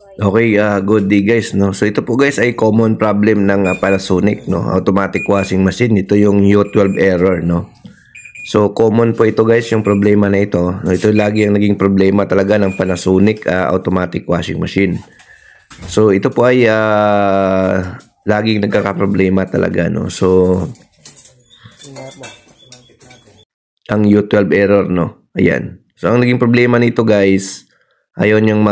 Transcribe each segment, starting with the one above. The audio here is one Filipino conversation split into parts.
Okay, good day guys, no. So ito po guys ay common problem ng Panasonic, no, automatic washing machine. Ito yung U12 error, no. So common po ito guys, yung problema na ito. No, ito lagi ang naging problema talaga ng Panasonic automatic washing machine. So ito po ay laging nagkakaproblema talaga, no. So ang U12 error, no. Ayan. So ang naging problema nito guys, ayaw niyang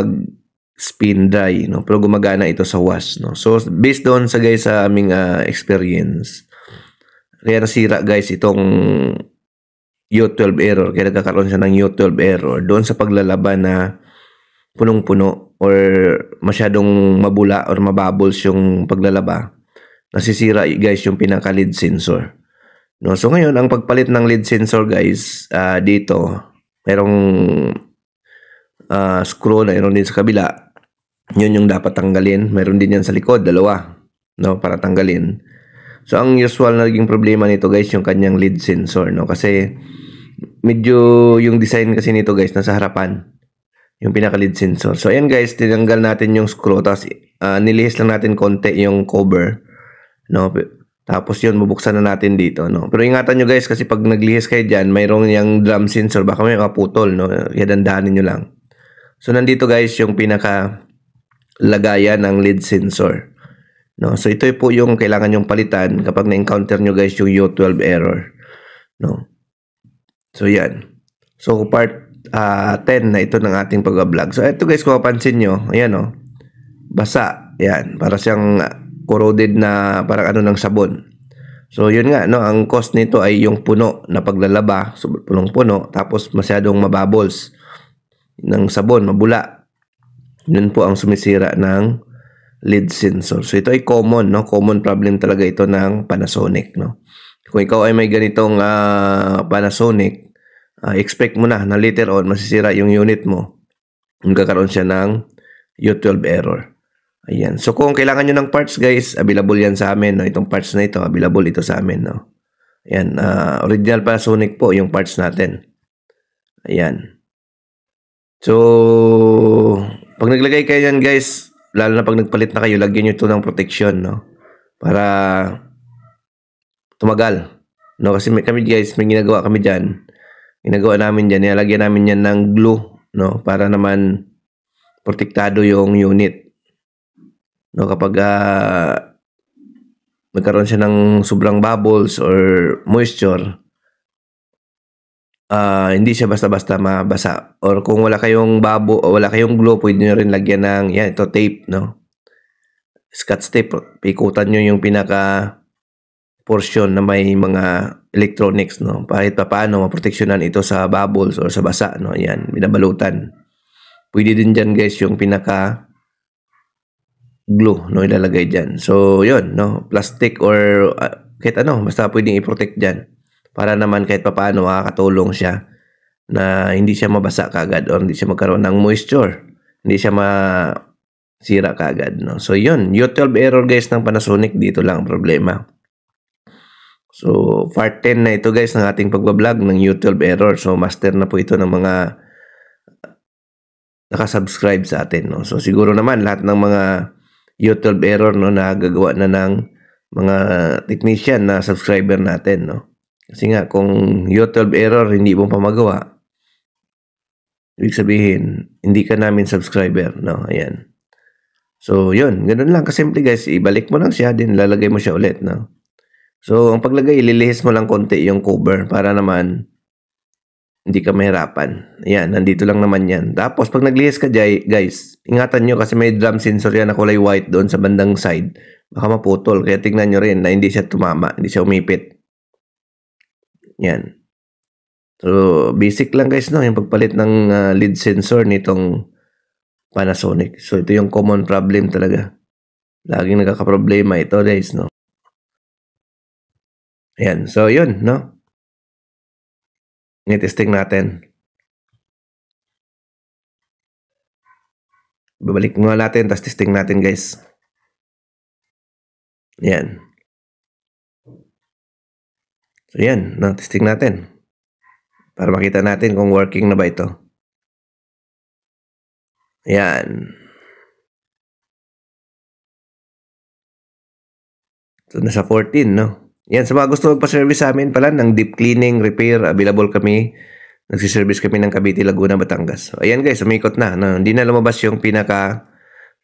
spin dry, no, pero gumagana ito sa wash, no. So based doon sa guys sa aming experience, kaya nasira guys itong U12 error, kaya nagkakaroon siya ng U12 error doon sa paglalaban na punong-puno or masyadong mabula or mabubbles yung paglalaba. Nasisira guys yung pinaka lead sensor, no. So ngayon ang pagpalit ng lead sensor guys, dito merong screw na meron din sa kabila. Yun yung dapat tanggalin. Meron din yan sa likod, dalawa, no, para tanggalin. So ang usual na naging problema nito guys, yung kanyang lead sensor, no, kasi medyo yung design kasi nito guys nasa harapan yung pinaka lead sensor. So ayan guys, tinanggal natin yung screw, tapos nilihis lang natin konti yung cover, no. Tapos yun, bubuksan na natin dito, no. Pero ingatan nyo guys, kasi pag naglihis kayo dyan, mayroong yung drum sensor, baka may maputol, no. Kaya dandahanin nyo lang. So nandito guys yung pinaka lagayan ng lead sensor, no. So ito po yung kailangan yung palitan kapag na-encounter nyo guys yung U12 error, no. So yan. So part 10 na ito ng ating pag-vlog. So ito guys, kung mapansin nyo, ayan, no, basa. Yan, para siyang corroded na parang ano ng sabon. So yun nga, no, ang cause nito ay yung puno na paglalaba, so punong-puno, tapos masyadong mabubbles ng sabon, mabula. Yun po ang sumisira ng lead sensor. So ito ay common, no? Common problem talaga ito ng Panasonic, no? Kung ikaw ay may ganitong Panasonic, expect mo na later on masisira yung unit mo. Magkakaroon siya ng U12 error. Ayan. So kung kailangan nyo ng parts guys, available yan sa amin, no? Itong parts na ito, available ito sa amin, no? Ayan. Original Panasonic po yung parts natin. Ayan. So pag naglagay kayo yan guys, lalo na pag nagpalit na kayo, lagyan nyo ito ng protection, no, para tumagal, no. Kasi kami guys, may ginagawa kami dyan, ginagawa namin dyan, nilalagyan namin yan ng glue, no, para naman protektado yung unit, no. Kapag nagkaroon siya ng sobrang bubbles or moisture, hindi siya basta-basta mabasa. Or kung wala kayong wala kayong glue, pwede nyo rin lagyan ng, yan, ito tape, no. Scotch tape, pikutan nyo yung pinaka portion na may mga electronics, no. Kahit pa paano, maproteksyonan ito sa bubbles or sa basa, no. Yan, binabalutan. Pwede din dyan guys yung pinaka glue, no, ilalagay dyan. So, yun, no, plastic or kahit ano, basta pwedeng i-protect dyan. Para naman kahit papaano makakatulong siya na hindi siya mabasa kagad or hindi siya magkaroon ng moisture, hindi siya masira kagad, no. So yun, U12 error guys ng Panasonic, dito lang ang problema. So part 10 na ito guys ng ating pagbablog ng U12 error. So master na po ito ng mga nakasubscribe sa atin, no. So siguro naman lahat ng mga U12 error, no, nagagawa na ng mga technician na subscriber natin, no. Kasi nga, kung U12 error, hindi mo pa magawa, ibig sabihin, hindi ka namin subscriber, no? Ayan. So, yun. Ganun lang kasimple, guys. Ibalik mo lang siya, din lalagay mo siya ulit, no? So, ang paglagay, ililihis mo lang konti yung cover para naman hindi ka mahirapan. Ayan, nandito lang naman yan. Tapos, pag naglihis ka, guys, ingatan nyo kasi may drum sensor yan na kulay white doon sa bandang side. Baka maputol. Kaya tingnan nyo rin na hindi siya tumama, hindi siya umipit. Yan. So, basic lang guys, no, yung pagpalit ng lead sensor nitong Panasonic. So, ito yung common problem talaga. Laging nagkakaproblema ito guys, no. Ayan. So, yun, no. I-testing natin. Babalik muna natin, tapos testing natin guys. Ayan. So, yan, no, testing natin. Para makita natin kung working na ba ito. Ayan. So, nasa 14, no? Yan, sa mga gusto magpa-service sa amin pala ng deep cleaning, repair, available kami. Nagsiservice kami ng Cavite, Laguna, Batangas. So, ayan guys, umikot na. No? Hindi na lumabas yung pinaka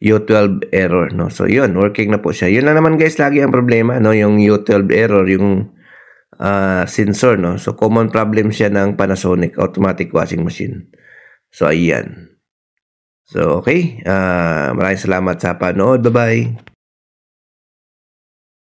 U12 error, no? So, yun, working na po siya. Yun lang naman guys, lagi ang problema, no? Yung U12 error, yung sensor, no? So, common problem siya ng Panasonic automatic washing machine. So, ayan. So, okay. Maraming salamat sa panood. Bye-bye.